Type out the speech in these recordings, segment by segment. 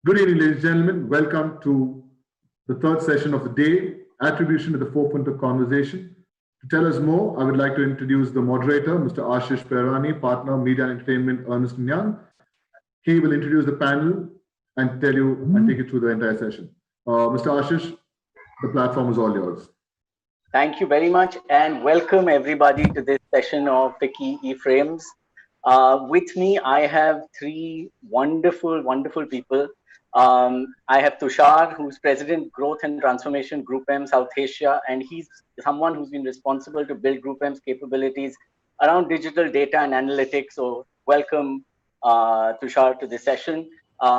Good evening, ladies and gentlemen. Welcome to the third session of the day, Attribution at the Forefront of Conversation. To tell us more, I would like to introduce the moderator, Mr. Ashish Perani, Partner, Media and Entertainment, Ernst & Young. He will introduce the panel and tell you and take you through the entire session. Mr. Ashish, the platform is all yours. Thank you very much and welcome everybody to this session of the Key E-Frames. With me, I have three wonderful people. I have Tushar, who's President Growth and Transformation Group M South Asia, and he's someone who's been responsible to build Group M's capabilities around digital data and analytics. So welcome, Tushar, to this session.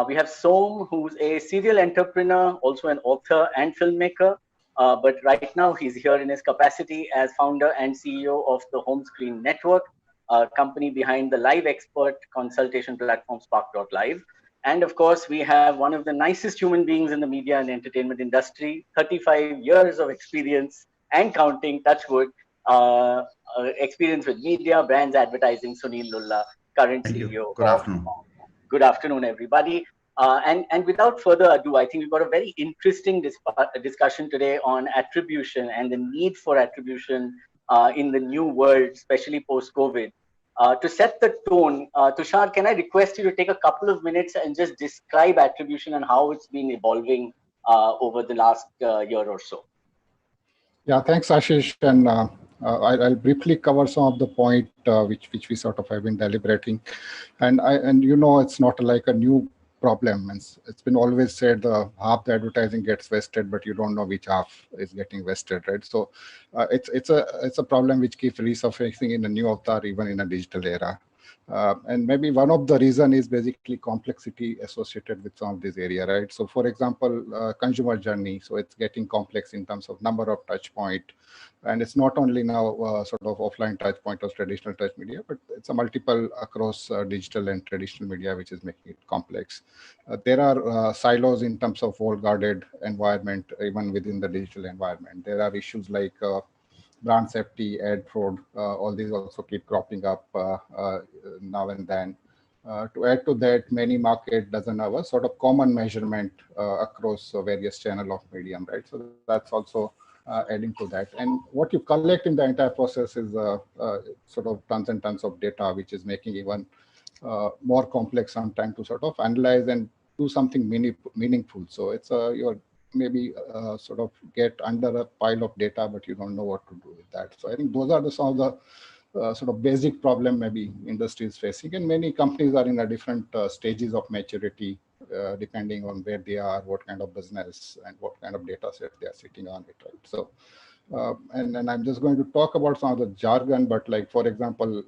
We have Som, who's a serial entrepreneur, also an author and filmmaker. But right now he's here in his capacity as founder and CEO of the Home Screen Network, a company behind the live expert consultation platform Spark.live. And of course, we have one of the nicest human beings in the media and entertainment industry, 35 years of experience and counting, touch wood, experience with media, brands, advertising, Sunil Lulla, current CEO. Good afternoon. Good afternoon, everybody. And without further ado, I think we've got a very interesting discussion today on attribution and the need for attribution in the new world, especially post-COVID. To set the tone, Tushar, can I request you to take a couple of minutes and just describe attribution and how it's been evolving over the last year or so? Yeah, thanks, Ashish. And I'll briefly cover some of the point which we sort of have been deliberating. And you know, it's not like a new problem. It's been always said half the advertising gets wasted, but you don't know which half is getting wasted, right? So it's a problem which keeps resurfacing in a new avatar, even in a digital era. And maybe one of the reason is basically complexity associated with some of this area, right? So for example, consumer journey. So it's getting complex in terms of number of touch point. And it's not only now sort of offline touch point or traditional touch media, but it's a multiple across digital and traditional media, which is making it complex. There are silos in terms of wall-guarded environment, even within the digital environment. There are issues like brand safety, ad fraud, all these also keep cropping up now and then. To add to that, many market doesn't have a sort of common measurement across various channel of medium, right? So that's also adding to that. And what you collect in the entire process is sort of tons and tons of data, which is making even more complex sometimes to sort of analyze and do something meaningful. So it's you're maybe sort of get under a pile of data, but you don't know what to do with that. So I think those are some of the sort of basic problem maybe industry is facing, and many companies are in a different stages of maturity, depending on where they are, what kind of business and what kind of data set they are sitting on it, right? So and I'm just going to talk about some of the jargon, but like, for example,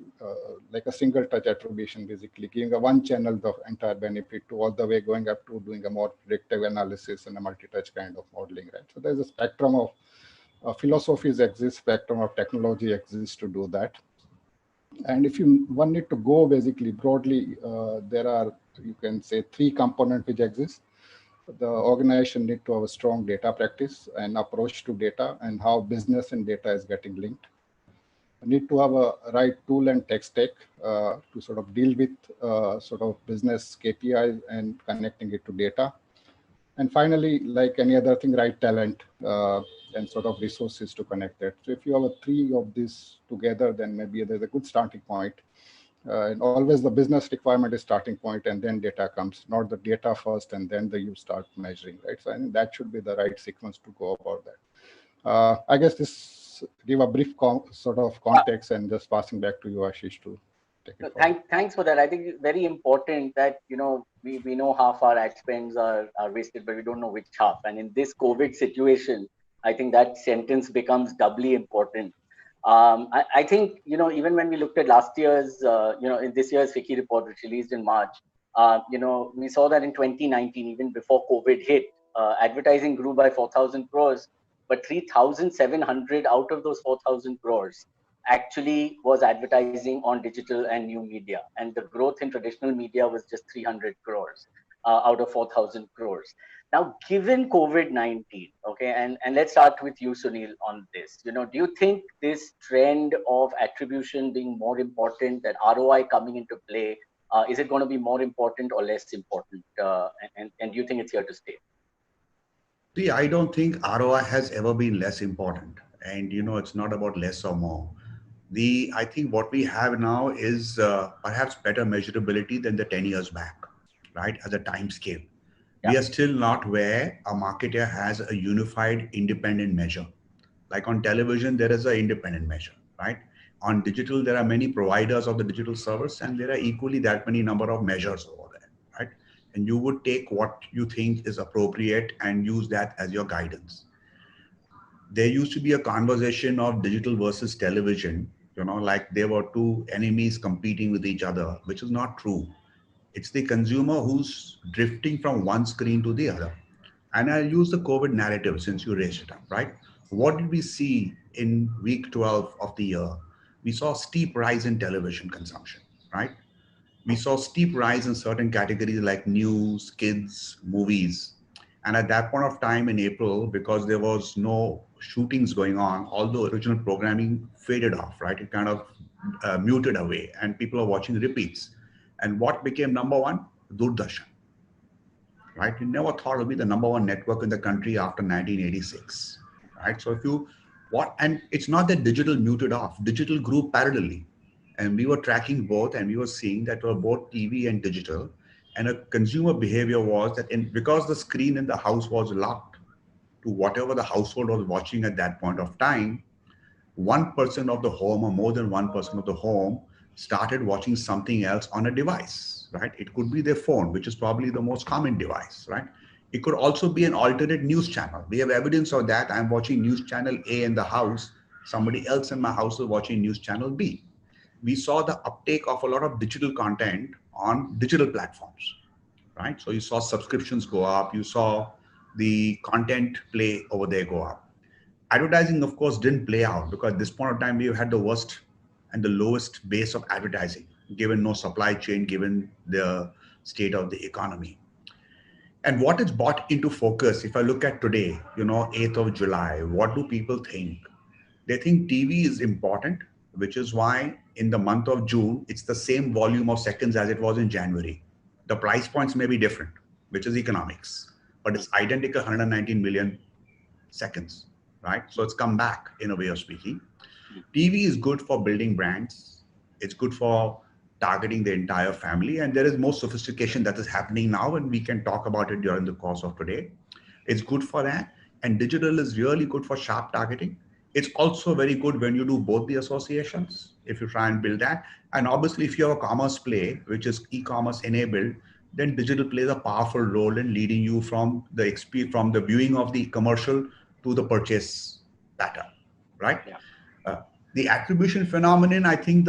like a single touch attribution, basically giving a one channel the entire benefit to all the way going up to doing a more predictive analysis and a multi-touch kind of modeling, right? So there's a spectrum of philosophies exist, spectrum of technology exists to do that. And if one need to go basically broadly, there are, you can say, three components which exist. The organization need to have a strong data practice and approach to data and how business and data is getting linked. Need to have a right tool and tech stack to sort of deal with sort of business KPIs and connecting it to data. And finally, like any other thing, right talent and sort of resources to connect that. So if you have a three of these together, then maybe there's a good starting point. And always the business requirement is starting point, and then data comes, not the data first and then you start measuring, right? So I think that should be the right sequence to go about that. I guess this give a brief sort of context, and just passing back to you, Ashish, to take it forward. Thanks for that. I think it's very important that, you know, we know half our ad spends are wasted, but we don't know which half. And in this COVID situation, I think that sentence becomes doubly important. I think, you know, even when we looked at last year's, you know, in this year's FICCI report, which released in March, you know, we saw that in 2019, even before COVID hit, advertising grew by 4,000 crores, but 3,700 out of those 4,000 crores actually was advertising on digital and new media. And the growth in traditional media was just 300 crores out of 4,000 crores. Now, given COVID-19, okay, and let's start with you, Sunil, on this. You know, do you think this trend of attribution being more important, that ROI coming into play, Is it going to be more important or less important? And do you think it's here to stay? See, I don't think ROI has ever been less important. And, it's not about less or more. I think what we have now is perhaps better measurability than the 10 years back, right? As a time scale. Yeah. We are still not where a marketer has a unified independent measure. Like on television, there is an independent measure, right? On digital, there are many providers of the digital service, and there are equally that many number of measures over there, right? And you would take what you think is appropriate and use that as your guidance. There used to be a conversation of digital versus television, like there were two enemies competing with each other, which is not true. It's the consumer who's drifting from one screen to the other. And I'll use the COVID narrative since you raised it up, right? What did we see in week 12 of the year? We saw a steep rise in television consumption, right? We saw steep rise in certain categories like news, kids, movies. And at that point of time in April, because there was no shootings going on, all the original programming faded off, right? It kind of muted away and people are watching repeats. And what became number one? Doordarshan, right? You never thought it would be the number one network in the country after 1986, right? So and it's not that digital muted off, digital grew parallelly. And we were tracking both and we were seeing that were both TV and digital. And a consumer behavior was that because the screen in the house was locked to whatever the household was watching at that point of time, one person of the home or more than one person of the home started watching something else on a device, right? It could be their phone, which is probably the most common device, right? It could also be an alternate news channel. We have evidence of that. I'm watching news channel A in the house. Somebody else in my house is watching news channel B. We saw the uptake of a lot of digital content on digital platforms, right? So you saw subscriptions go up. You saw the content play over there go up. Advertising, of course, didn't play out because at this point of time, we had the worst and the lowest base of advertising, given no supply chain, given the state of the economy. And what is brought into focus, if I look at today, 8th of July, what do people think? They think TV is important, which is why in the month of June, it's the same volume of seconds as it was in January. The price points may be different, which is economics, but it's identical 119 million seconds, right? So it's come back in a way of speaking. TV is good for building brands. It's good for targeting the entire family. And there is more sophistication that is happening now, and we can talk about it during the course of today. It's good for that. And digital is really good for sharp targeting. It's also very good when you do both the associations, if you try and build that. And obviously, if you have a commerce play, which is e-commerce enabled, then digital plays a powerful role in leading you from the viewing of the commercial to the purchase pattern, right? Yeah. The attribution phenomenon, I think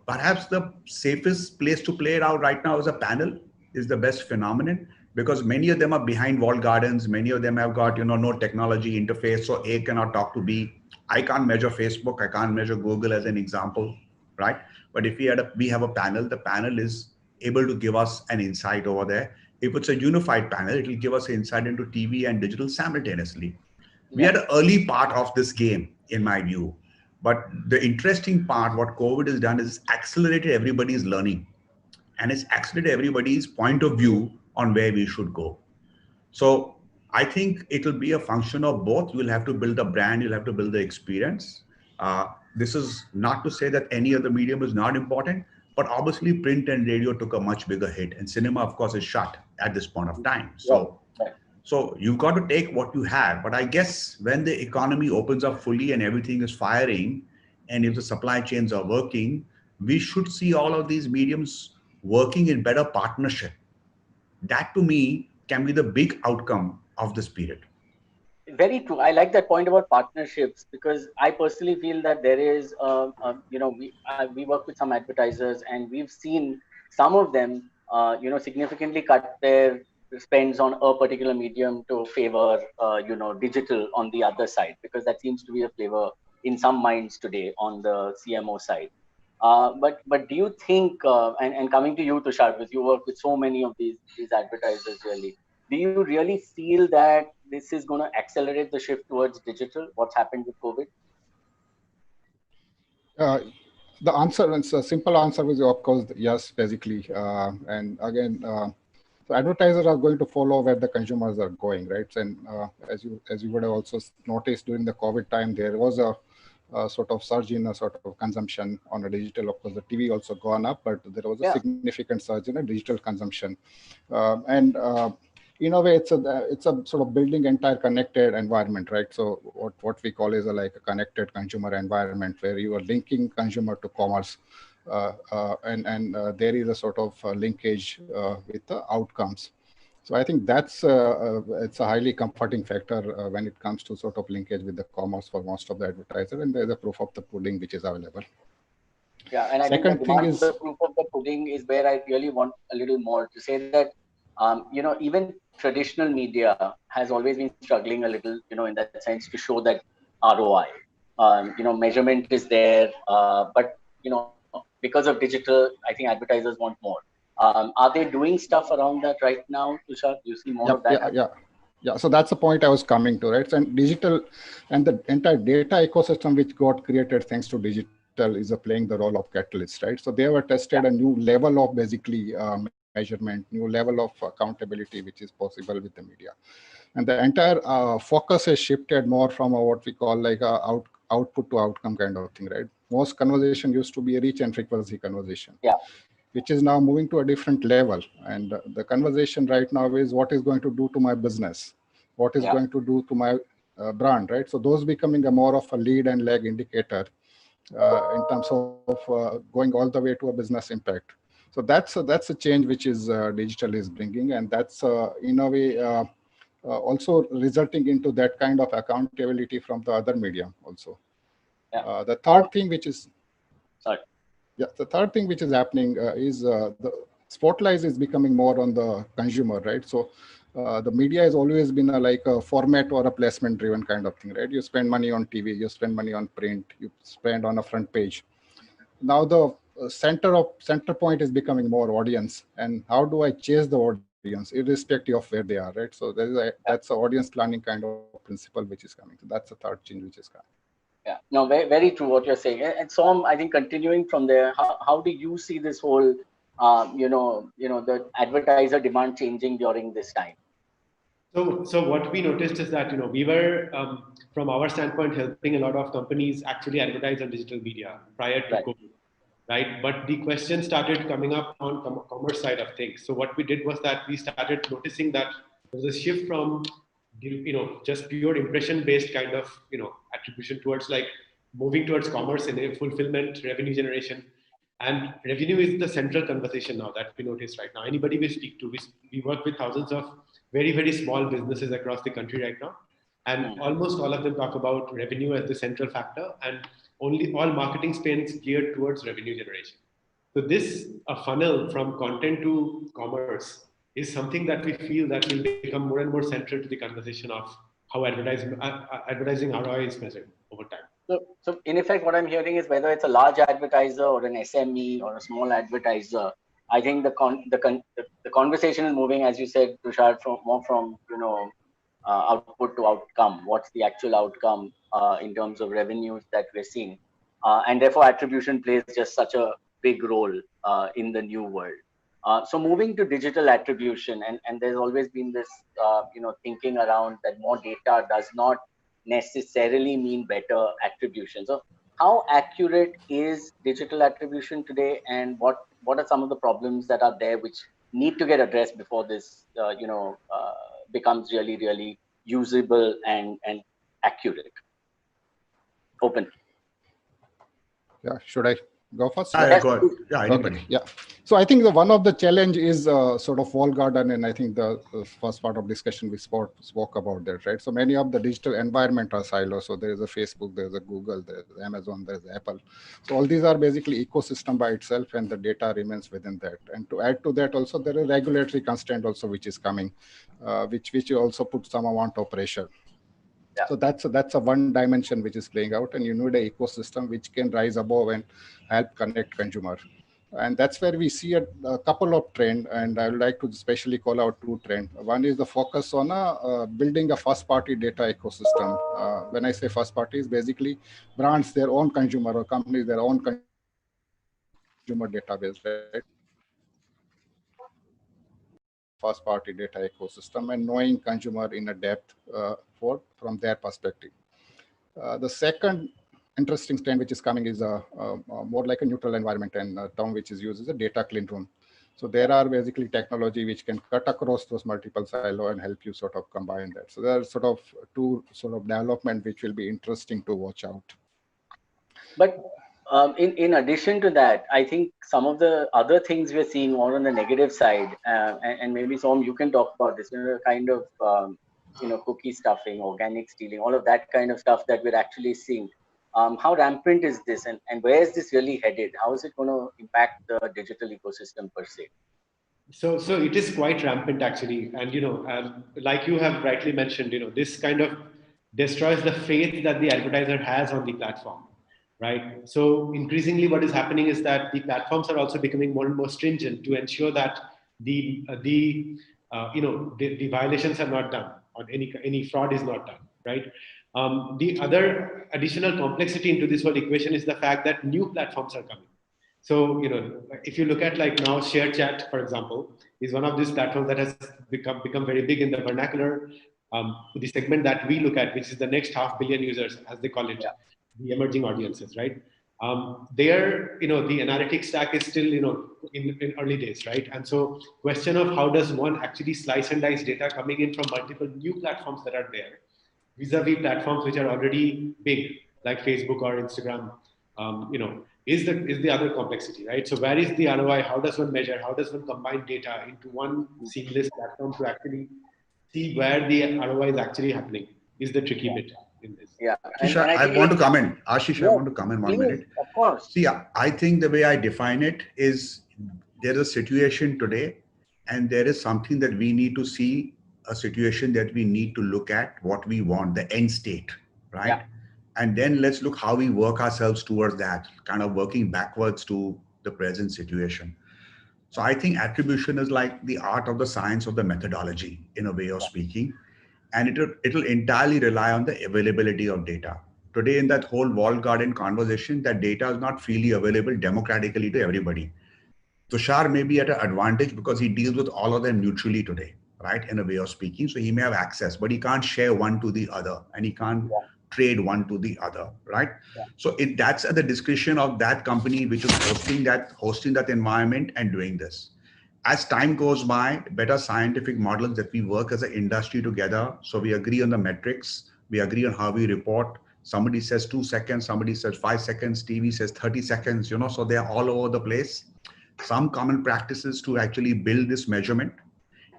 perhaps the safest place to play it out right now is a panel is the best phenomenon, because many of them are behind walled gardens. Many of them have got, no technology interface. So A cannot talk to B. I can't measure Facebook. I can't measure Google as an example, right? But if we have a panel, the panel is able to give us an insight over there. If it's a unified panel, it will give us an insight into TV and digital simultaneously. We are the early part of this game, in my view. But the interesting part, what COVID has done is accelerated everybody's learning, and it's accelerated everybody's point of view on where we should go. So I think it will be a function of both. You'll have to build a brand, you'll have to build the experience. This is not to say that any other medium is not important, but obviously print and radio took a much bigger hit, and cinema, of course, is shut at this point of time. So you've got to take what you have. But I guess when the economy opens up fully and everything is firing, and if the supply chains are working, we should see all of these mediums working in better partnership. That to me can be the big outcome of this period. Very true. I like that point about partnerships, because I personally feel that there is, we work with some advertisers, and we've seen some of them, significantly cut their spends on a particular medium to favor, digital on the other side, because that seems to be a flavor in some minds today on the CMO side. But do you think, and coming to you, Tushar, because you work with so many of these advertisers, really, do you really feel that this is going to accelerate the shift towards digital? What's happened with COVID? The answer, it's a simple answer is of course yes, basically. And again, so advertisers are going to follow where the consumers are going, right? And as you would have also noticed during the COVID time, there was a sort of surge in a sort of consumption on a digital. Of course, the TV also gone up, but there was a Yeah. significant surge in a digital consumption. And in a way, it's a sort of building entire connected environment, right? So what we call is like a connected consumer environment where you are linking consumer to commerce, and there is a sort of linkage with the outcomes. So I think that's it's a highly comforting factor when it comes to sort of linkage with the commerce for most of the advertiser, and there's a proof of the pudding which is available. Yeah, and I think the demand for the proof of the pudding is where I really want a little more to say that, even traditional media has always been struggling a little, in that sense to show that ROI. Measurement is there, but, because of digital, I think advertisers want more. Are they doing stuff around that right now, Tushar? Do you see more of that? Yeah. So that's the point I was coming to, right? And digital and the entire data ecosystem which got created thanks to digital is playing the role of catalyst, right? So they have tested a new level of basically measurement, new level of accountability, which is possible with the media. And the entire focus has shifted more from what we call like a output to outcome kind of thing, right? Most conversation used to be a reach and frequency conversation. Yeah. Which is now moving to a different level. And the conversation right now is what is going to do to my business? What is going to do to my brand, right? So those becoming a more of a lead and lag indicator in terms of going all the way to a business impact. So that's a change which is digital is bringing, and that's in a way also resulting into that kind of accountability from the other media also. Yeah. The third thing which is sorry. Yeah, the third thing which is happening is the spotlight is becoming more on the consumer, right? So the media has always been like a format or a placement driven kind of thing, right? You spend money on TV, you spend money on print, you spend on a front page. Now the center point is becoming more audience, and how do I chase the audience irrespective of where they are, right? So that's an audience planning kind of principle which is coming. So that's the third change which is coming. Yeah, no, very, very true what you're saying. And so I think continuing from there, how do you see this whole, the advertiser demand changing during this time? So what we noticed is that, we were, from our standpoint, helping a lot of companies actually advertise on digital media prior to COVID, right? But the question started coming up on commerce side of things. So what we did was that we started noticing that there was a shift from just pure impression-based kind of, attribution towards like moving towards commerce and fulfillment, revenue generation. And revenue is the central conversation now that we notice right now. Anybody we speak to, we work with thousands of very, very small businesses across the country right now. And almost all of them talk about revenue as the central factor, and only all marketing spends geared towards revenue generation. So this funnel from content to commerce is something that we feel that will become more and more central to the conversation of how advertising ROI is measured over time. So in effect, what I'm hearing is whether it's a large advertiser or an SME or a small advertiser, I think the conversation is moving, as you said, Tushar, from output to outcome. What's the actual outcome in terms of revenues that we're seeing, and therefore attribution plays just such a big role in the new world. So moving to digital attribution, and there's always been this, thinking around that more data does not necessarily mean better attribution. So how accurate is digital attribution today, and what are some of the problems that are there which need to get addressed before this, becomes really, really usable and accurate? Open. Yeah, should I go first? Anybody. Yeah. So I think one of the challenge is sort of walled garden, and I think the first part of discussion we spoke about that, right? So many of the digital environment are silos. So there is a Facebook, there is a Google, there is Amazon, there is Apple. So all these are basically ecosystem by itself, and the data remains within that. And to add to that, also there is regulatory constraint also which is coming, which also puts some amount of pressure. Yeah. So that's a one dimension which is playing out, and you need an ecosystem which can rise above and help connect consumer. And that's where we see a couple of trends, and I would like to especially call out two trends. One is the focus on building a first-party data ecosystem. When I say first-party, is basically brands, their own consumer, or companies, their own consumer database, right? First party data ecosystem and knowing consumer in a depth from their perspective. The second interesting trend which is coming is more like a neutral environment, and term which is used as a data clean room. So there are basically technology which can cut across those multiple silos and help you sort of combine that. So there are sort of two sort of development which will be interesting to watch out. But in addition to that, I think some of the other things we're seeing more on the negative side, and maybe Som, you can talk about this, kind of cookie stuffing, organic stealing, all of that kind of stuff that we're actually seeing. How rampant is this, and where is this really headed? How is it going to impact the digital ecosystem per se? So it is quite rampant actually, and like you have rightly mentioned, this kind of destroys the faith that the advertiser has on the platform, right? So increasingly, what is happening is that the platforms are also becoming more and more stringent to ensure that the violations are not done, or any fraud is not done, right? The other additional complexity into this whole equation is the fact that new platforms are coming. So, if you look at like now ShareChat, for example, is one of these platforms that has become very big in the vernacular, the segment that we look at, which is the next 500 million users, as they call it, the emerging audiences, right? There, the analytics stack is still, in early days, right? And so question of how does one actually slice and dice data coming in from multiple new platforms that are there, vis-a-vis platforms which are already big, like Facebook or Instagram, is the other complexity, right? So where is the ROI? How does one measure? How does one combine data into one seamless platform to actually see where the ROI is actually happening? Is the tricky bit in this. Yeah. Ashish, I want to comment. Ashish, I want to comment 1 minute. Of course. See, I think the way I define it is there's a situation today, and there is something that we need to see, a situation that we need to look at what we want, the end state, right? Yeah. And then let's look how we work ourselves towards that, kind of working backwards to the present situation. So I think attribution is like the art of the science of the methodology, in a way of speaking. And it'll entirely rely on the availability of data. Today, in that whole walled garden conversation, that data is not freely available democratically to everybody. Tushar may be at an advantage because he deals with all of them mutually today, right? In a way of speaking. So he may have access, but he can't share one to the other, and he can't trade one to the other, right? Yeah. So that's at the discretion of that company which is hosting that environment and doing this. As time goes by, better scientific models that we work as an industry together. So we agree on the metrics, we agree on how we report. Somebody says 2 seconds, somebody says 5 seconds, TV says 30 seconds, so they're all over the place. Some common practices to actually build this measurement,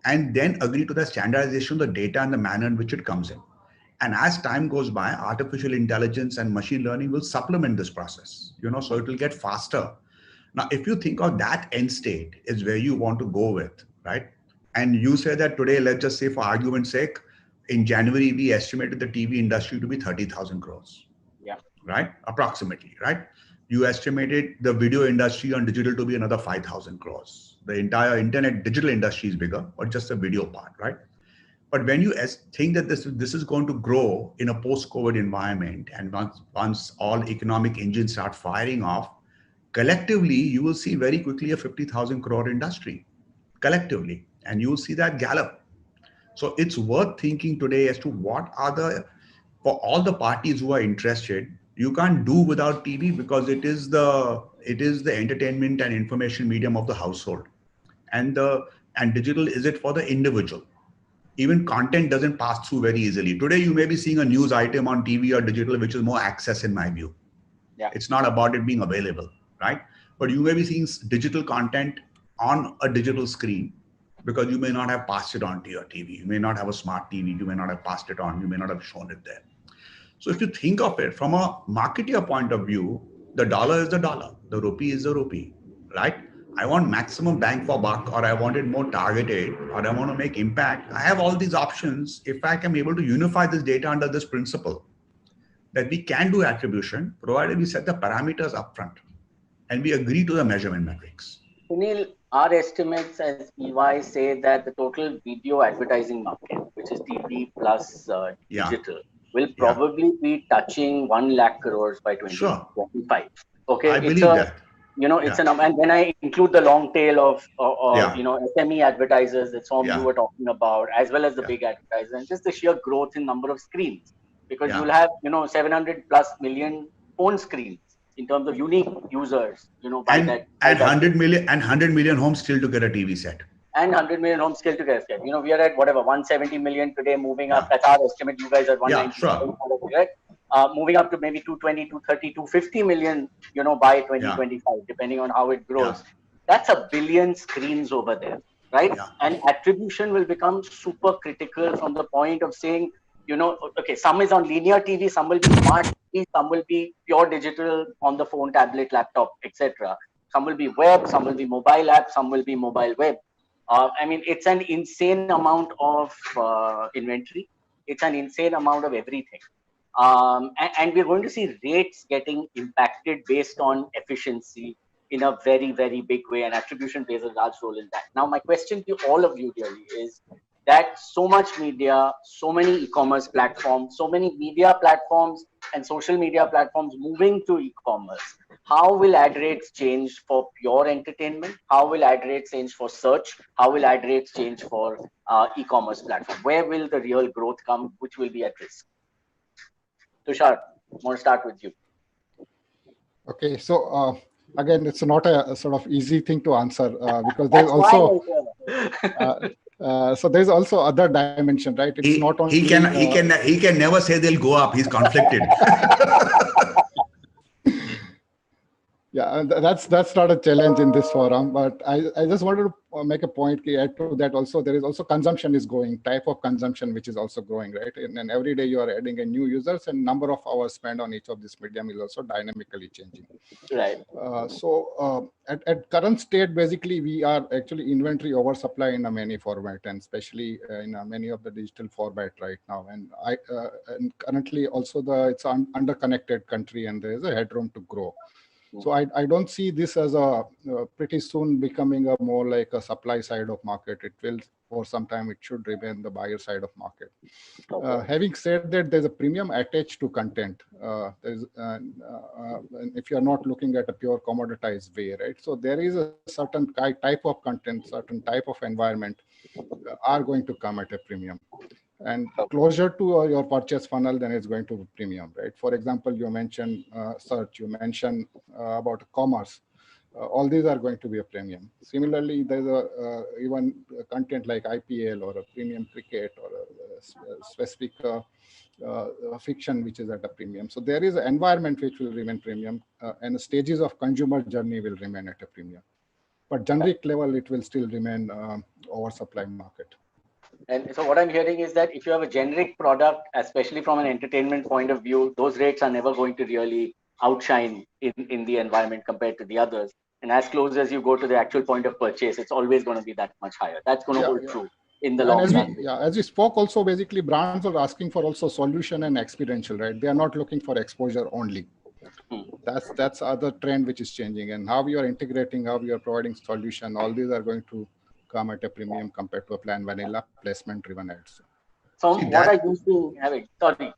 and then agree to the standardization of the data and the manner in which it comes in. And as time goes by, artificial intelligence and machine learning will supplement this process, so it will get faster. Now, if you think of that end state is where you want to go with, right? And you say that today, let's just say for argument's sake, in January, we estimated the TV industry to be 30,000 crores. Yeah. Right? Approximately, right? You estimated the video industry on digital to be another 5,000 crores. The entire internet digital industry is bigger, or just the video part, right? But when you think that this is going to grow in a post-COVID environment, and once all economic engines start firing off, collectively, you will see very quickly a 50,000 crore industry, collectively, and you will see that gallop. So it's worth thinking today as to what are for all the parties who are interested, you can't do without TV because it is the entertainment and information medium of the household, and digital is it for the individual. Even content doesn't pass through very easily. Today, you may be seeing a news item on TV or digital, which is more access in my view. Yeah. It's not about it being available, right? But you may be seeing digital content on a digital screen because you may not have passed it on to your TV. You may not have a smart TV. You may not have passed it on. You may not have shown it there. So if you think of it from a marketer point of view, the dollar is the dollar, the rupee is the rupee, right? I want maximum bang for buck, or I want it more targeted, or I want to make impact. I have all these options if I am able to unify this data under this principle that we can do attribution, provided we set the parameters upfront and we agree to the measurement metrics. Sunil, our estimates as EY say that the total video advertising market, which is TV plus digital, will probably be touching 1 lakh crores by 2025. Sure. Okay, I believe that. it's and when I include the long tail of Yeah. SME advertisers that Som Yeah. you were talking about, as well as the big advertisers, and just the sheer growth in number of screens, because you'll have 700 plus million phone screens in terms of unique users, by and that. and 100 million homes still to get a TV set. And 100 million homes still to get. We are at whatever 170 million today, moving up. Yeah. That's our estimate. You guys are 190 Yeah, sure. right? Moving up to maybe 220, 230, 250 million, by 2025, depending on how it grows. Yeah. That's a billion screens over there, right? Yeah. And attribution will become super critical from the point of saying, okay, some is on linear TV, some will be smart TV, some will be pure digital on the phone, tablet, laptop, etc. Some will be web, some will be mobile app, some will be mobile web. It's an insane amount of inventory. It's an insane amount of everything. And we're going to see rates getting impacted based on efficiency in a very, very big way, and attribution plays a large role in that. Now, my question to all of you really is that so much media, so many e-commerce platforms, so many media platforms and social media platforms moving to e-commerce. How will ad rates change for pure entertainment? How will ad rates change for search? How will ad rates change for e-commerce platform? Where will the real growth come, which will be at risk? Tushar, I want to start with you. Okay, so again, it's not a sort of easy thing to answer because there's also so there's also other dimension, right? It's not only he can never say they'll go up. He's conflicted. Yeah, that's not a challenge in this forum, but I just wanted to make a point, add to that also. There is also consumption is growing, type of consumption which is also growing, right? And every day you are adding a new users, and number of hours spent on each of this medium is also dynamically changing. Right. So at current state, basically we are actually inventory oversupply in a many format, and especially in many of the digital format right now. And and currently also it's an underconnected country, and there is a headroom to grow. So I don't see this as a pretty soon becoming a more like a supply side of market. It will, for some time, it should remain the buyer side of market. Having said that, there's a premium attached to content. If you're not looking at a pure commoditized way, right? So there is a certain type of content, certain type of environment are going to come at a premium. And closer to your purchase funnel, then it's going to be premium, right? For example, you mentioned search, you mentioned about commerce. All these are going to be a premium. Similarly, there's even content like IPL or a premium cricket or a specific fiction which is at a premium. So there is an environment which will remain premium, and the stages of consumer journey will remain at a premium. But generic level, it will still remain oversupply market. And so what I'm hearing is that if you have a generic product, especially from an entertainment point of view, those rates are never going to really outshine in the environment compared to the others. And as close as you go to the actual point of purchase, it's always going to be that much higher. That's going to hold true in the long run. As we spoke also, basically brands are asking for also solution and experiential, right? They are not looking for exposure only. That's other trend which is changing, and how you are integrating, how you are providing solution, all these are going to come at a premium compared to a plain vanilla placement driven ads. So what I used to having, sorry.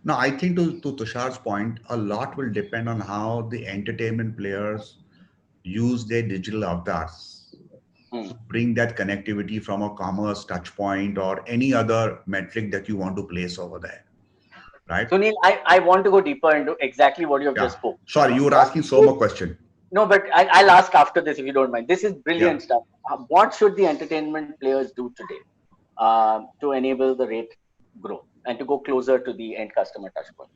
No, I think to Tushar's point, a lot will depend on how the entertainment players use their digital avatars to bring that connectivity from a commerce touch point or any other metric that you want to place over there. Right? Sunil, I want to go deeper into exactly what you have just spoke. Sorry, you were asking so much question. No, but I'll ask after this if you don't mind. This is brilliant stuff. What should the entertainment players do today to enable the rate growth and to go closer to the end customer touchpoint?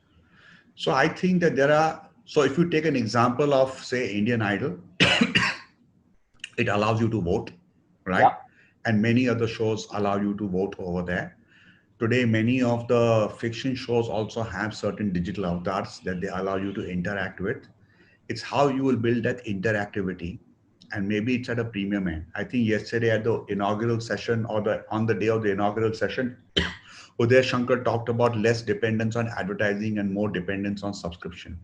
So I think that so if you take an example of, say, Indian Idol, it allows you to vote, right? Yeah. And many other shows allow you to vote over there. Today, many of the fiction shows also have certain digital avatars that they allow you to interact with. It's how you will build that interactivity, and maybe it's at a premium end. I think yesterday at the inaugural session or on the day of the inaugural session, Uday Shankar talked about less dependence on advertising and more dependence on subscription.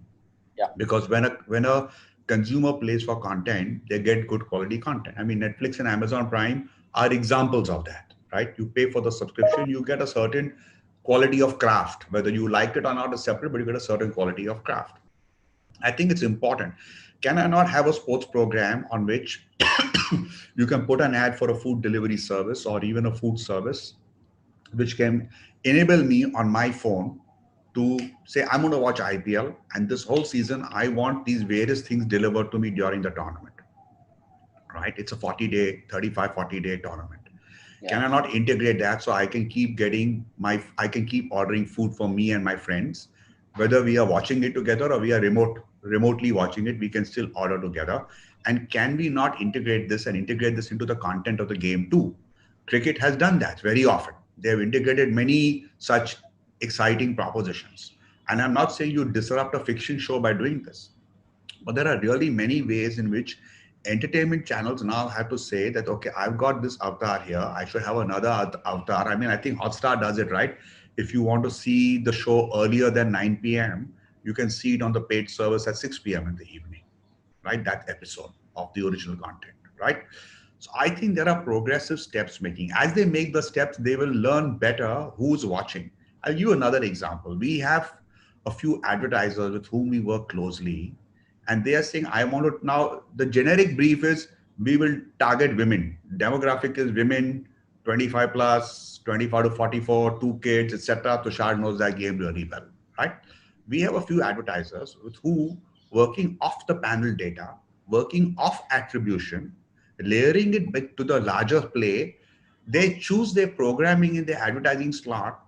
Yeah. Because when a consumer pays for content, they get good quality content. I mean, Netflix and Amazon Prime are examples of that, right? You pay for the subscription, you get a certain quality of craft, whether you like it or not is separate, but you get a certain quality of craft. I think it's important. can I not have a sports program on which you can put an ad for a food delivery service or even a food service, which can enable me on my phone to say, I'm going to watch IPL and this whole season, I want these various things delivered to me during the tournament, right? It's a 40-day, 35, 40-day tournament. Yeah. Can I not integrate that so I can keep I can keep ordering food for me and my friends, whether we are watching it together or we are remotely watching it, we can still order together. And can we not integrate this into the content of the game too? Cricket has done that very often. They have integrated many such exciting propositions. And I'm not saying you disrupt a fiction show by doing this, but there are really many ways in which entertainment channels now have to say that, okay, I've got this avatar here, I should have another avatar. I mean, I think Hotstar does it, right? If you want to see the show earlier than 9 p.m., you can see it on the paid service at 6 p.m. in the evening, right? That episode of the original content, right? So I think there are progressive steps making. As they make the steps, they will learn better who's watching. I'll give you another example. We have a few advertisers with whom we work closely, and they are saying, I want to now, the generic brief is we will target women. Demographic is women, 25 plus, 25 to 44, 2 kids, etc. Tushar knows that game really well, right? We have a few advertisers with who working off the panel data, working off attribution, layering it back to the larger play. They choose their programming in their advertising slot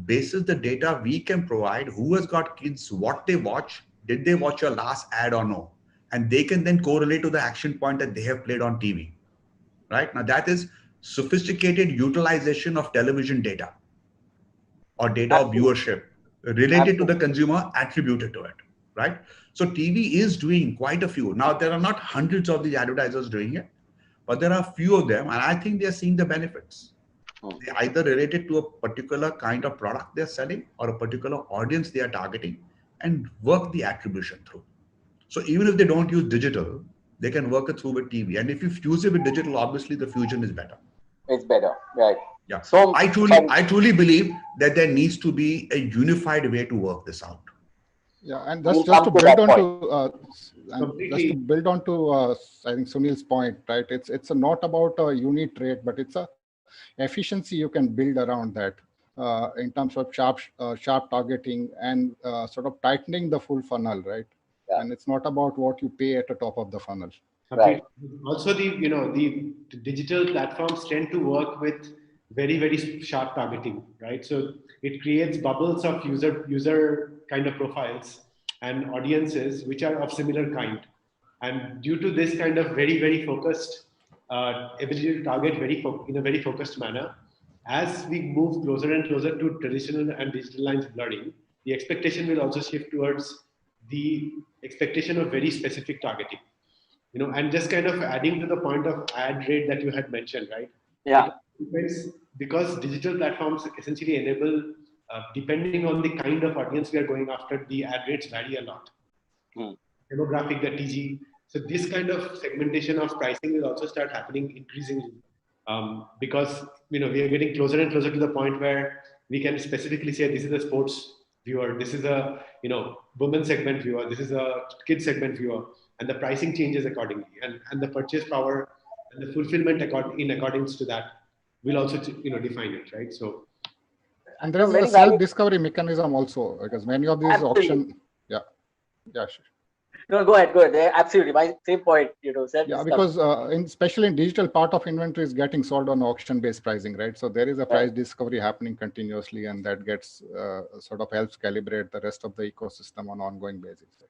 basis the data we can provide, who has got kids, what they watch, did they watch your last ad or no? And they can then correlate to the action point that they have played on TV, right? Now that is sophisticated utilization of television data or data of viewership related to the consumer attributed to it, right? So TV is doing quite a few. Now there are not hundreds of these advertisers doing it, but there are a few of them, and I think they're seeing the benefits. They either related to a particular kind of product they're selling or a particular audience they are targeting and work the attribution through. So even if they don't use digital, they can work it through with TV. And if you fuse it with digital, obviously the fusion is better. It's better, right? Yeah. So I truly believe that there needs to be a unified way to work this out. Yeah, and just to build on to I think Sunil's point, right? It's not about a unit rate, but it's a efficiency you can build around that in terms of sharp targeting and sort of tightening the full funnel, right? Yeah. And it's not about what you pay at the top of the funnel. Right. Also, the digital platforms tend to work with very sharp targeting, right? So it creates bubbles of user kind of profiles and audiences which are of similar kind. And due to this kind of very focused ability to target in a very focused manner, as we move closer and closer to traditional and digital lines blurring, the expectation will also shift towards the expectation of very specific targeting. And just kind of adding to the point of ad rate that you had mentioned, right? Yeah. Because digital platforms essentially enable, depending on the kind of audience we are going after, the ad rates vary a lot. Demographic, the TG. So this kind of segmentation of pricing will also start happening increasingly, because we are getting closer and closer to the point where we can specifically say this is a sports viewer, this is a women segment viewer, this is a kid segment viewer, and the pricing changes accordingly, and the purchase power and the fulfillment in accordance to that will also define it, right? So, and there is a self-discovery mechanism also, because many of these auction, sure. No, go ahead. Absolutely, my same point. Yeah, because especially in digital, part of inventory is getting sold on auction-based pricing, right? So there is a price discovery happening continuously, and that gets sort of helps calibrate the rest of the ecosystem on an ongoing basis.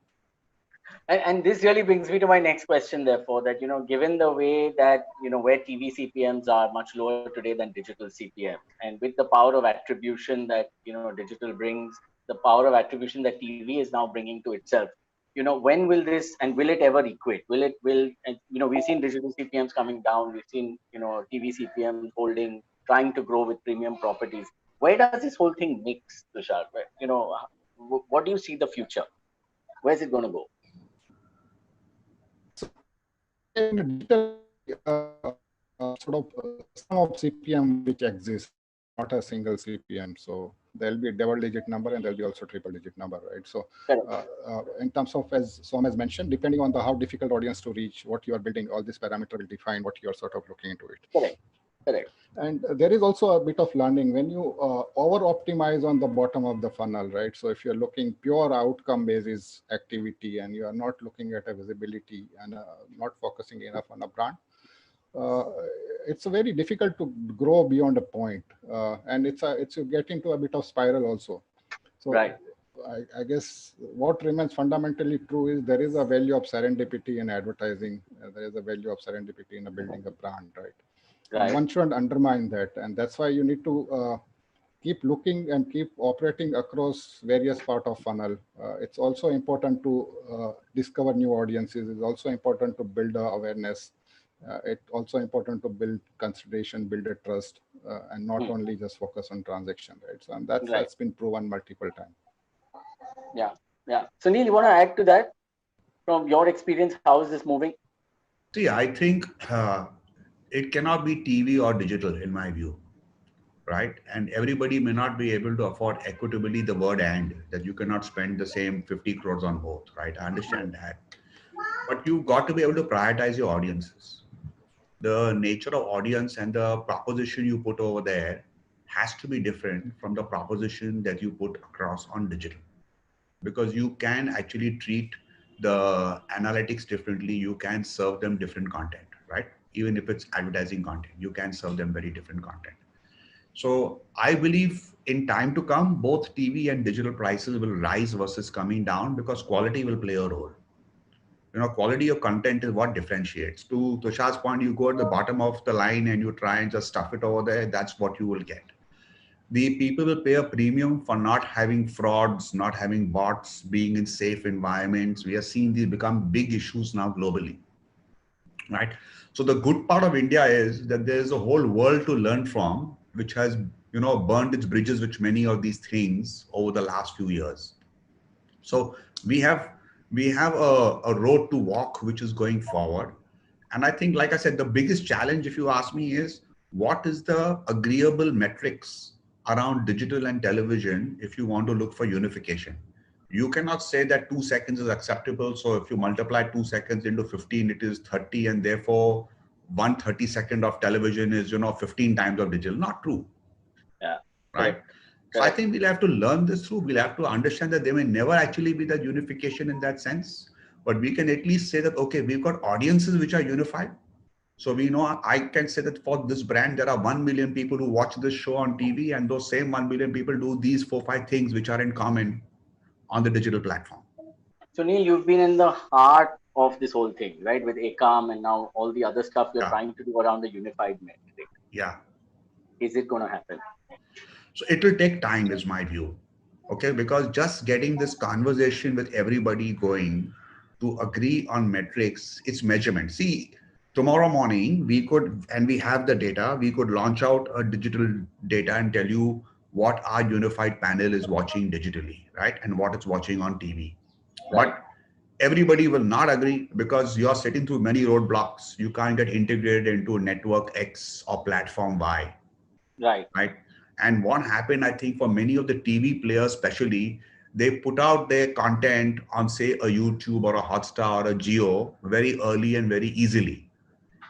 And this really brings me to my next question, therefore, that, given the way that, where TV CPMs are much lower today than digital CPM, and with the power of attribution that, digital brings, the power of attribution that TV is now bringing to itself, when will this, and will it ever equate? We've seen digital CPMs coming down. We've seen, TV CPMs trying to grow with premium properties. Where does this whole thing mix, Tushar? What do you see the future? Where's it going to go? In digital, sort of some of CPM which exists, not a single CPM. So there'll be a double-digit number and there'll be also triple-digit number, right? So Correct. in terms of, as Som has mentioned, depending on the how difficult audience to reach, what you are building, all this parameter will define what you are sort of looking into it. Correct. Correct. And there is also a bit of learning when you over-optimize on the bottom of the funnel, right? So if you're looking pure outcome basis activity and you are not looking at a visibility and not focusing enough on a brand, it's very difficult to grow beyond a point, and it's you get into a bit of spiral also. So Right. I guess what remains fundamentally true is there is a value of serendipity in advertising. There is a value of serendipity in building a brand, right? Right. One shouldn't undermine that, and that's why you need to keep looking and keep operating across various part of funnel. It's also important to discover new audiences. It's also important to build awareness. It's also important to build consideration, build a trust, and not only just focus on transaction, right? So, and that's been proven multiple times. Yeah, yeah. Sunil, you want to add to that? From your experience, how is this moving? See, I think it cannot be TV or digital in my view, right? And everybody may not be able to afford equitably the word "and," that you cannot spend the same 50 crores on both, right? I understand that. But you've got to be able to prioritize your audiences. The nature of audience and the proposition you put over there has to be different from the proposition that you put across on digital, because you can actually treat the analytics differently. You can serve them different content, right? Even if it's advertising content, you can serve them very different content. So I believe in time to come, both TV and digital prices will rise versus coming down, because quality will play a role. You know, quality of content is what differentiates. To Tushar's point, you go at the bottom of the line and you try and just stuff it over there, that's what you will get. The people will pay a premium for not having frauds, not having bots, being in safe environments. We are seeing these become big issues now globally, right? So the good part of India is that there's a whole world to learn from, which has, you know, burned its bridges with many of these things over the last few years. So we have a road to walk, which is going forward. And I think, like I said, the biggest challenge, if you ask me, is what is the agreeable metrics around digital and television if you want to look for unification. You cannot say that 2 seconds is acceptable. So if you multiply 2 seconds into 15, it is 30. And therefore 1 30-second of television is, 15 times of digital. Not true. Yeah. Right. Correct. So I think we'll have to learn this through. We'll have to understand that there may never actually be that unification in that sense. But we can at least say that, okay, we've got audiences which are unified. So we know, I can say that for this brand, there are 1 million people who watch this show on TV, and those same 1 million people do these 4-5 things which are in common on the digital platform. So Neil, you've been in the heart of this whole thing, right? With ACOM and now all the other stuff you're trying to do around the unified metric. Yeah. Is it going to happen? So it will take time, is my view. Okay, because just getting this conversation with everybody going to agree on metrics, it's measurement. See, tomorrow morning, we could, and we have the data, we could launch out a digital data and tell you what our unified panel is watching digitally, right? And what it's watching on TV. Right. But everybody will not agree because you're sitting through many roadblocks. You can't get integrated into network X or platform Y. Right. Right. And what happened, I think, for many of the TV players, especially, they put out their content on, say, a YouTube or a Hotstar or a Jio very early and very easily.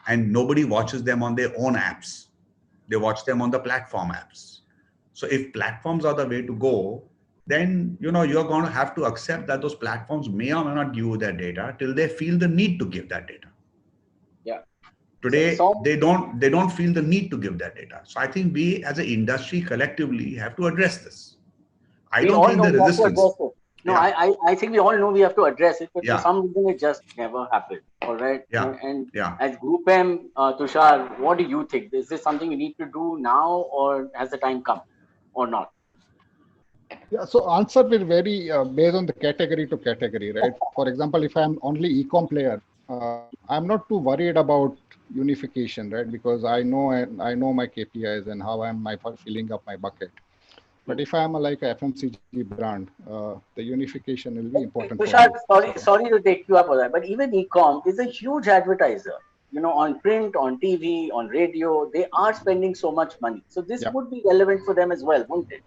And nobody watches them on their own apps. They watch them on the platform apps. So if platforms are the way to go, then, you're going to have to accept that those platforms may or may not give you their data till they feel the need to give that data. Yeah. Today, they don't feel the need to give that data. So I think we as an industry collectively have to address this. I don't think the resistance. No, yeah. I think we all know we have to address it, but yeah. for some reason it just never happened. All right. Yeah. And yeah. As Group M, Tushar, what do you think? Is this something we need to do now, or has the time come, or not? Yeah, so answer will vary based on the category to category, right? For example, if I'm only e-com player, I'm not too worried about unification, right? Because I know my KPIs and how I'm filling up my bucket. But if I'm like a FMCG brand, the unification will be important. Tushar, sorry to take you up on that, but even e-com is a huge advertiser. On print, on TV, on radio, they are spending so much money. So this would be relevant for them as well, won't it?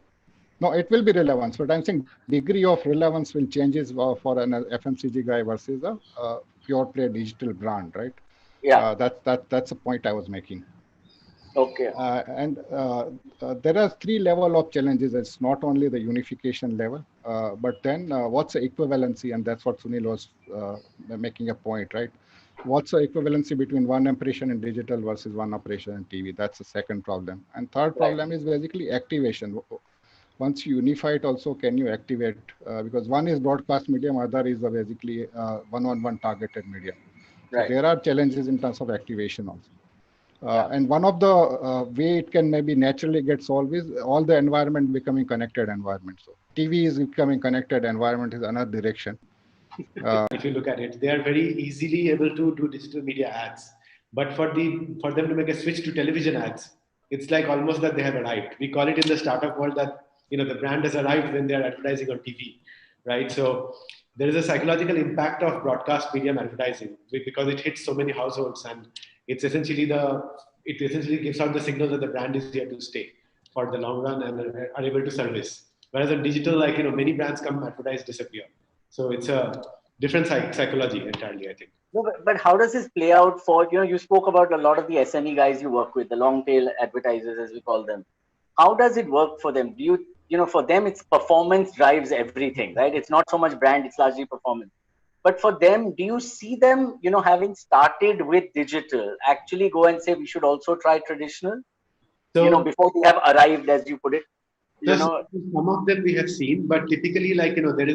No, it will be relevance, but I'm saying degree of relevance will changes for an FMCG guy versus a pure play digital brand, right? Yeah. That's the point I was making. Okay. There are three level of challenges. It's not only the unification level, but then what's the equivalency? And that's what Sunil was making a point, right? What's the equivalency between one operation in digital versus one operation in TV? That's the second problem. And third problem is basically activation. Once you unify it also, can you activate? Because one is broadcast medium, other is basically one-on-one targeted medium. So there are challenges in terms of activation also. And one of the way it can maybe naturally get solved is all the environment becoming connected environment. So TV is becoming connected environment is another direction. If you look at it, they are very easily able to do digital media ads. But for them to make a switch to television ads, it's like almost that they have arrived. We call it in the startup world that the brand has arrived when they are advertising on TV, right? So there is a psychological impact of broadcast medium advertising because it hits so many households, and it essentially gives out the signal that the brand is here to stay for the long run and are able to service. Whereas on digital, many brands come, advertise, disappear. So it's a different psychology entirely, I think. No, but how does this play out for, you spoke about a lot of the SME guys you work with, the long tail advertisers, as we call them. How does it work for them? Do for them, it's performance drives everything, right? It's not so much brand, it's largely performance. But for them, do you see them, having started with digital, actually go and say, we should also try traditional, before they have arrived, as you put it? Some of them we have seen, but typically, there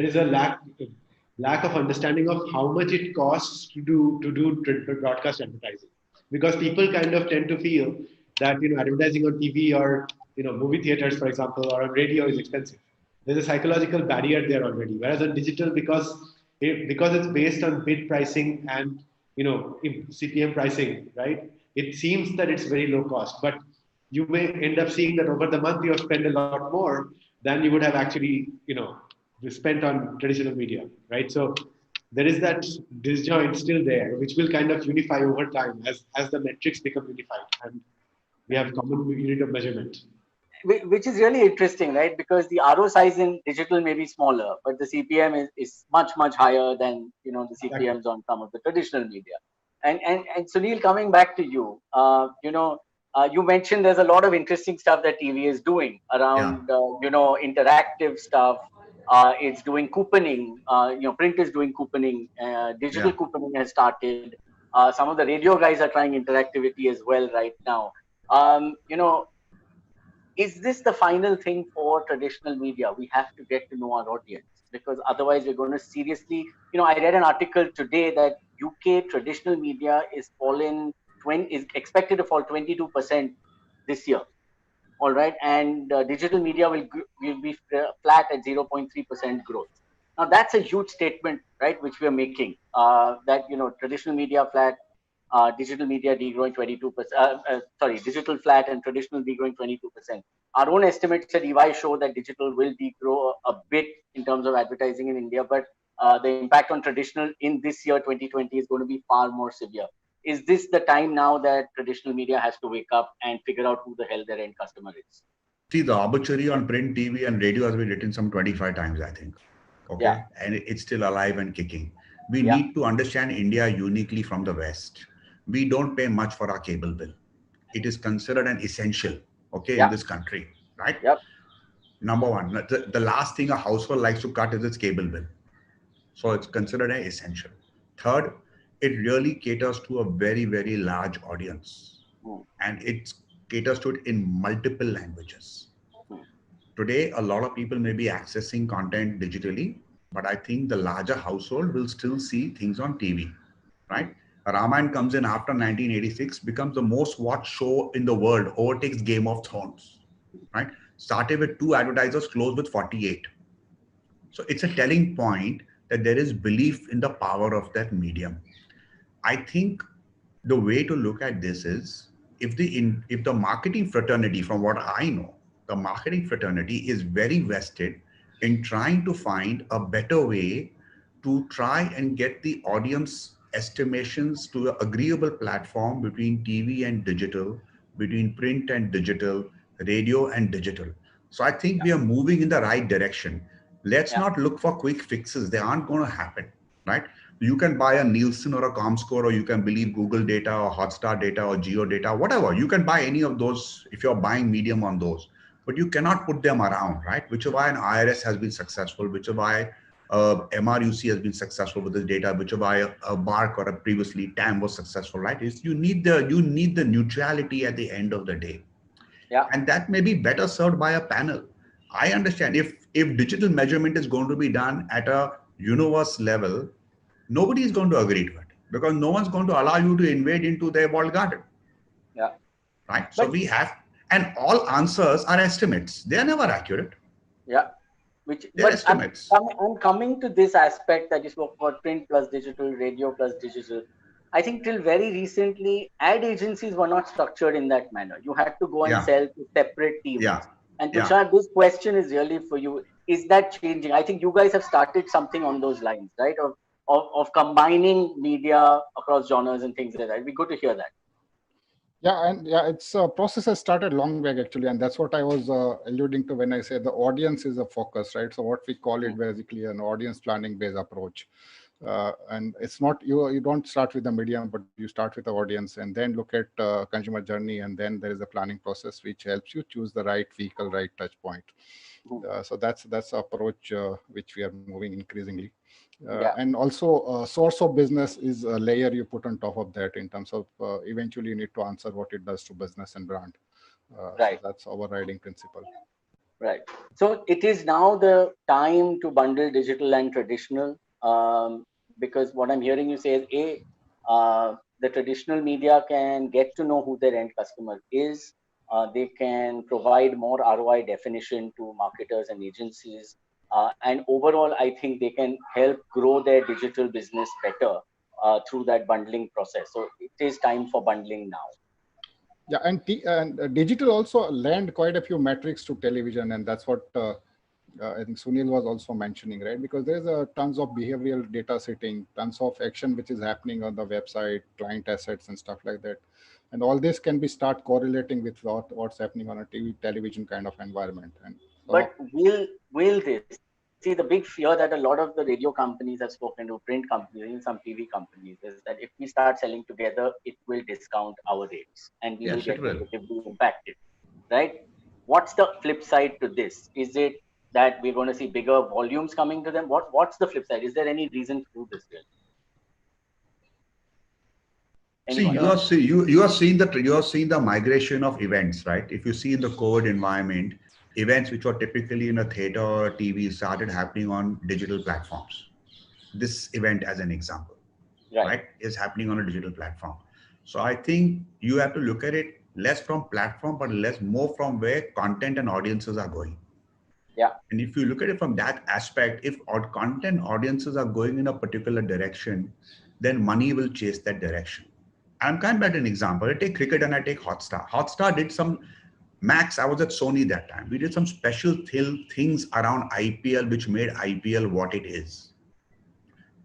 is a lack of understanding of how much it costs to do broadcast advertising, because people kind of tend to feel that advertising on TV or movie theaters, for example, or on radio is expensive. There's a psychological barrier there already. Whereas on digital, because it's based on bid pricing and CPM pricing, right? It seems that it's very low cost, but you may end up seeing that over the month you have spent a lot more than you would have actually spent on traditional media, right? So there is that disjoint still there, which will kind of unify over time as the metrics become unified and we have common unit of measurement. Which is really interesting, right? Because the RO size in digital may be smaller, but the CPM is much, much higher than the CPMs on some of the traditional media. And Sunil, coming back to you, you mentioned there's a lot of interesting stuff that TV is doing around, interactive stuff. It's doing couponing. Print is doing couponing. Digital couponing has started. Some of the radio guys are trying interactivity as well right now. Is this the final thing for traditional media? We have to get to know our audience, because otherwise we're going to seriously, I read an article today that UK traditional media is expected to fall 22% this year. All right. And digital media will be flat at 0.3% growth. Now that's a huge statement, right? Which we are making, that, traditional media flat, digital media degrowing 22%, digital flat and traditional degrowing 22%. Our own estimates at EY show that digital will degrow a bit in terms of advertising in India, but the impact on traditional in this year, 2020, is going to be far more severe. Is this the time now that traditional media has to wake up and figure out who the hell their end customer is? See, the obituary on print, TV and radio has been written some 25 times, I think. Okay. Yeah. And it's still alive and kicking. We need to understand India uniquely from the West. We don't pay much for our cable bill. It is considered an essential, in this country, right? Yep. Number one, the last thing a household likes to cut is its cable bill. So it's considered an essential. Third, it really caters to a very, very large audience. And it caters to it in multiple languages. Today, a lot of people may be accessing content digitally, but I think the larger household will still see things on TV, right? Ramayana comes in after 1986, becomes the most watched show in the world, overtakes Game of Thrones, right? Started with 2 advertisers, closed with 48. So it's a telling point that there is belief in the power of that medium. I think the way to look at this is, if the marketing fraternity, from what I know, the marketing fraternity is very vested in trying to find a better way to try and get the audience estimations to an agreeable platform between TV and digital, between print and digital, radio and digital. So I think we are moving in the right direction. Let's Yeah. not look for quick fixes. They aren't going to happen, right? You can buy a Nielsen or a ComScore, or you can believe Google data or Hotstar data or Geo data, whatever. You can buy any of those if you're buying medium on those, but you cannot put them around, right? Which is why an IRS has been successful, which is why MRUC has been successful with this data, which is why a BARC or a previously TAM was successful, right? Is you need the neutrality at the end of the day. Yeah. And that may be better served by a panel. I understand if digital measurement is going to be done at a universe level, nobody is going to agree to it because no one's going to allow you to invade into their walled garden. Yeah. Right. So we have, and all answers are estimates. They are never accurate. Yeah. They're estimates. I'm coming to this aspect that you spoke about print plus digital, radio plus digital. I think till very recently, ad agencies were not structured in that manner. You had to go and sell to separate teams. Yeah. And Tushar, this question is really for you. Is that changing? I think you guys have started something on those lines, right? Of combining media across genres and things like that. It'd be good to hear that. Yeah, and it's a process has started long back actually, and that's what I was alluding to when I say the audience is a focus, right? So what we call it basically an audience planning based approach. And it's not you don't start with the medium, but you start with the audience and then look at consumer journey, and then there is a planning process which helps you choose the right vehicle, right touch point. So that's the approach which we are moving increasingly. And also source of business is a layer you put on top of that in terms of eventually you need to answer what it does to business and brand. Right. So that's overriding principle. Right. So it is now the time to bundle digital and traditional. Because what I'm hearing you say is the traditional media can get to know who their end customer is. They can provide more ROI definition to marketers and agencies. And overall, I think they can help grow their digital business better through that bundling process. So it is time for bundling now. Yeah, and digital also lend quite a few metrics to television, and that's what I think Sunil was also mentioning, right? Because there's tons of behavioral data sitting, tons of action which is happening on the website, client assets and stuff like that. And all this can be start correlating with what's happening on a television kind of environment. And so, but will this? See, the big fear that a lot of the radio companies have spoken to, print companies, even some TV companies, is that if we start selling together, it will discount our rates and we will get negatively impacted, right? What's the flip side to this? Is it that we're going to see bigger volumes coming to them? What's the flip side? Is there any reason to do this? See, you are seeing the migration of events, right? If you see in the COVID environment, events which were typically in a theater or a TV started happening on digital platforms. This event, as an example, right, is happening on a digital platform. So I think you have to look at it less from platform, but more from where content and audiences are going. Yeah. And if you look at it from that aspect, if our content audiences are going in a particular direction, then money will chase that direction. I'm kind of at an example. I take cricket and I take Hotstar. Hotstar did some Max. I was at Sony that time. We did some special things around IPL, which made IPL what it is.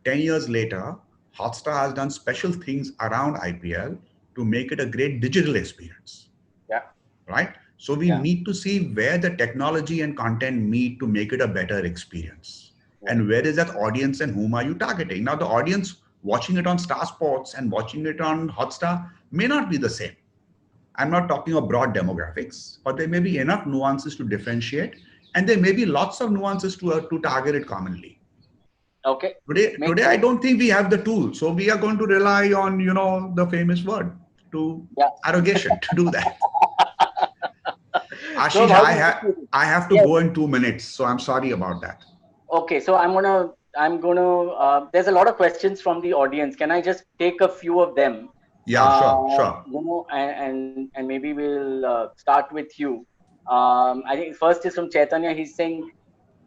10 years later, Hotstar has done special things around IPL to make it a great digital experience. Yeah. Right. So we need to see where the technology and content meet to make it a better experience. Yeah. And where is that audience and whom are you targeting? Now, the audience watching it on Star Sports and watching it on Hotstar may not be the same. I'm not talking of broad demographics, but there may be enough nuances to differentiate, and there may be lots of nuances to target it commonly. Okay. Today, I don't think we have the tool, so we are going to rely on, the famous word arrogation to do that. Ashish, so I have to go in 2 minutes, so I'm sorry about that. Okay, so I'm gonna. There's a lot of questions from the audience. Can I just take a few of them? Yeah, sure. And maybe we'll start with you. I think first is from Chaitanya. He's saying,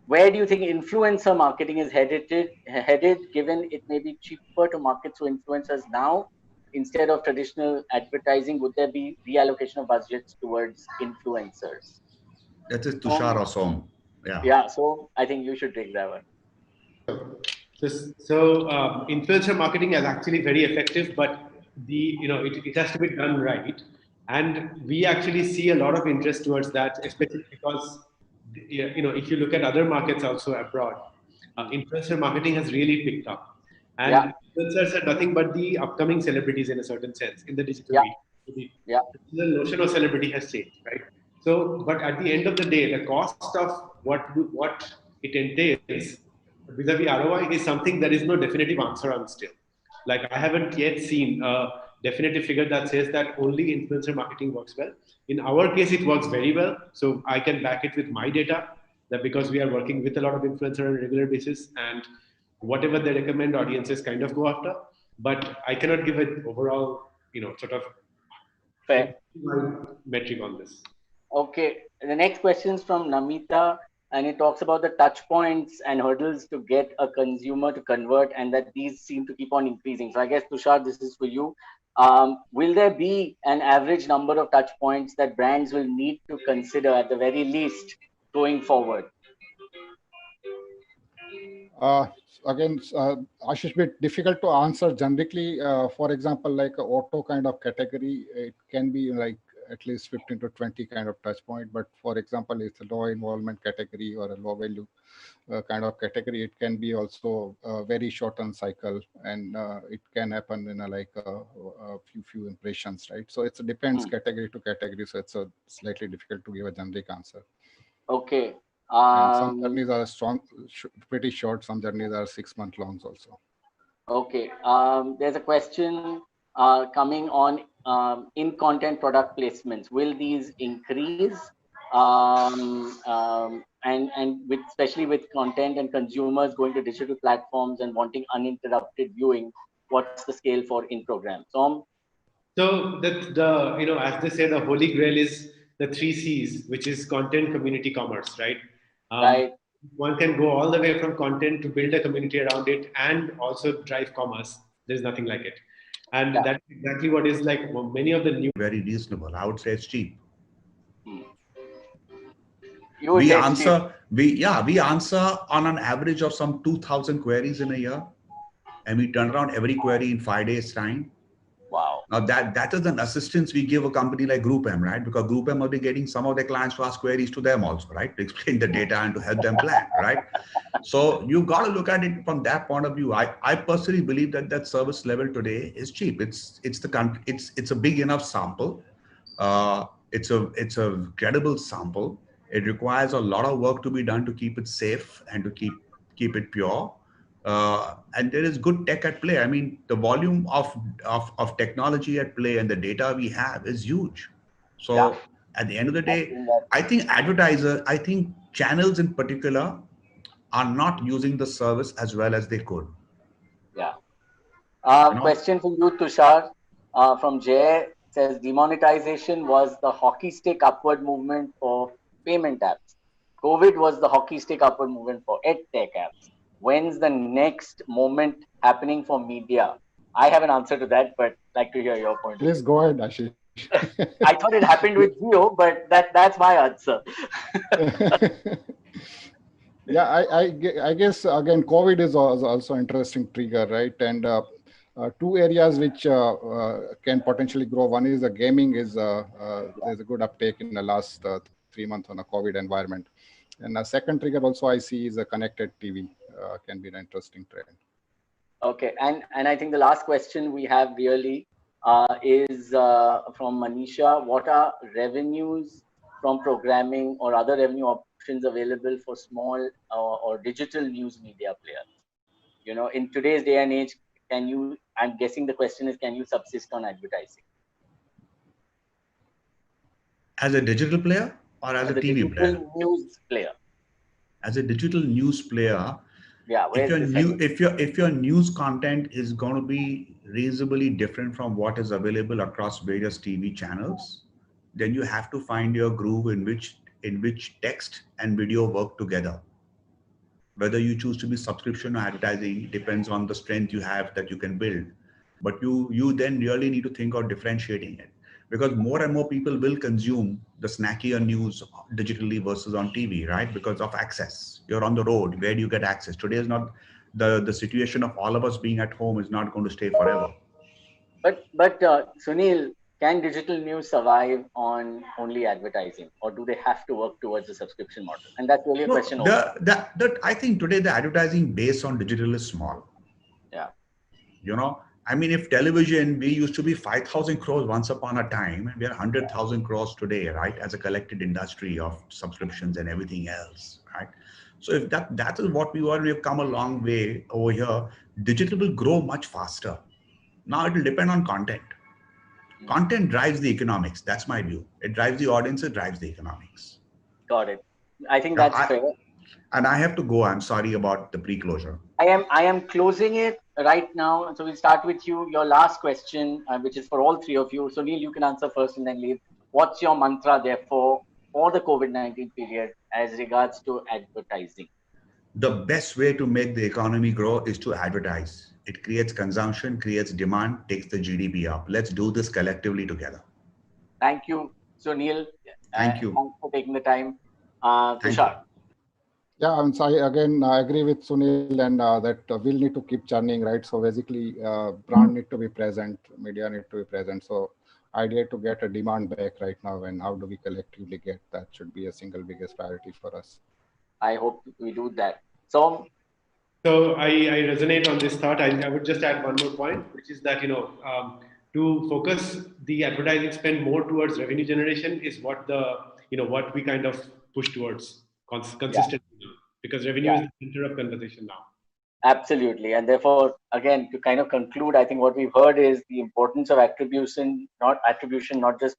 where do you think influencer marketing is headed, given it may be cheaper to market through influencers now instead of traditional advertising? Would there be reallocation of budgets towards influencers? That is Tushar or Som. Yeah, so I think you should take that one. So influencer marketing is actually very effective, but it has to be done right. And we actually see a lot of interest towards that, especially because if you look at other markets also abroad, influencer marketing has really picked up. And Yeah. influencers are nothing but the upcoming celebrities in a certain sense in the digital Yeah. media. Yeah. The notion of celebrity has changed, right? So, but at the end of the day, the cost of what it entails vis-a-vis ROI is something there is no definitive answer on still. Like I haven't yet seen a definitive figure that says that only influencer marketing works well. In our case, it works very well. So I can back it with my data that because we are working with a lot of influencers on a regular basis and whatever they recommend, audiences kind of go after. But I cannot give an overall, sort of Fair. metric on this. Okay. The next question is from Namita, and it talks about the touch points and hurdles to get a consumer to convert, and that these seem to keep on increasing. So I guess, Tushar, this is for you. Will there be an average number of touch points that brands will need to consider at the very least going forward? Again, Ashish, bit difficult to answer generically. For example, like a auto kind of category, it can be like at least 15 to 20 kind of touch point. But for example, it's a low involvement category or a low value kind of category. It can be also a very shortened cycle, and it can happen in a few impressions, right? So it depends category to category. So it's a slightly difficult to give a generic answer. Okay. And some journeys are pretty short. Some journeys are 6 month longs also. Okay. There's a question coming on in content product placements. Will these increase? And with especially with content and consumers going to digital platforms and wanting uninterrupted viewing, what's the scale for in program? Tom? So as they say, the holy grail is the 3 C's, which is content, community, commerce, right? Right. One can go all the way from content to build a community around it and also drive commerce. There's nothing like it. And that's exactly what is like many of the new. Very reasonable. I would say it's cheap. We answer on an average of some 2,000 queries in a year, and we turn around every query in 5 days time. Wow. Now that is an assistance we give a company like GroupM, right? Because GroupM will be getting some of their clients to ask queries to them also, right? To explain the data and to help them plan, right? So you got to look at it from that point of view. I personally believe that service level today is cheap. It's a big enough sample. It's a credible sample. It requires a lot of work to be done to keep it safe and to keep it pure. And there is good tech at play. I mean, the volume of technology at play and the data we have is huge. So at the end of the day, I think channels in particular are not using the service as well as they could. Yeah. Question for you, Tushar, from Jay, says demonetization was the hockey stick upward movement for payment apps. COVID was the hockey stick upward movement for EdTech apps. When's the next moment happening for media? I have an answer to that, but like to hear your point. Please go ahead, Ashish. I thought it happened with Jio, but that's my answer. Yeah, I guess again, COVID is also an interesting trigger, right? And two areas which can potentially grow. One is the gaming there's a good uptake in the last 3 months on a COVID environment. And a second trigger also I see is a connected TV can be an interesting trend. Okay, and I think the last question we have really is from Manisha. What are revenues from programming or other revenue options available for small or digital news media players? In today's day and age, I'm guessing the question is, can you subsist on advertising? As a digital player or as a TV player? News player. As a digital news player, if your news content is going to be reasonably different from what is available across various TV channels, then you have to find your groove in which text and video work together. Whether you choose to be subscription or advertising depends on the strength you have that you can build. But you then really need to think of differentiating it, because more and more people will consume the snackier news digitally versus on TV, right? Because of access. You're on the road. Where do you get access? Today is not the situation of all of us being at home is not going to stay forever. But Sunil, can digital news survive on only advertising, or do they have to work towards a subscription model? And that's really a question. I think today the advertising based on digital is small. Yeah. You know, I mean, if television, we used to be 5,000 crores once upon a time, and we are 100,000 crores today, right? As a collected industry of subscriptions and everything else, right? So if that is what we were, we have come a long way over here. Digital will grow much faster. Now it will depend on content. Content drives the economics. That's my view. It drives the audience, it drives the economics. Got it. I think that's fair. And I have to go. I'm sorry about the pre-closure. I am closing it right now. So we'll start with you. Your last question, which is for all three of you. So Neil, you can answer first and then leave. What's your mantra, therefore, for the COVID-19 period as regards to advertising? The best way to make the economy grow is to advertise. It creates consumption, creates demand, takes the GDP up. Let's do this collectively together. Thank you. So Neil, thank you. Thanks for taking the time. Tushar. Yeah, I agree with Sunil, and that we'll need to keep churning, right? So basically, brand need to be present, media need to be present. So idea to get a demand back right now, and how do we collectively get that should be a single biggest priority for us. I hope we do that. So I resonate on this thought. I would just add one more point, which is that, to focus the advertising spend more towards revenue generation is what what we kind of push towards consistently, because revenue is the center of conversation now. Absolutely. And therefore, again, to kind of conclude, I think what we've heard is the importance of attribution, not just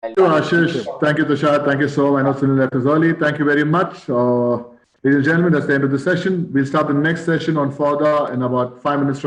Thank you, Ashish. Thank you, Tushar. Thank you, So. I know Sunil left us early. Thank you very much. Ladies and gentlemen, that's the end of the session. We'll start the next session on further in about 5 minutes.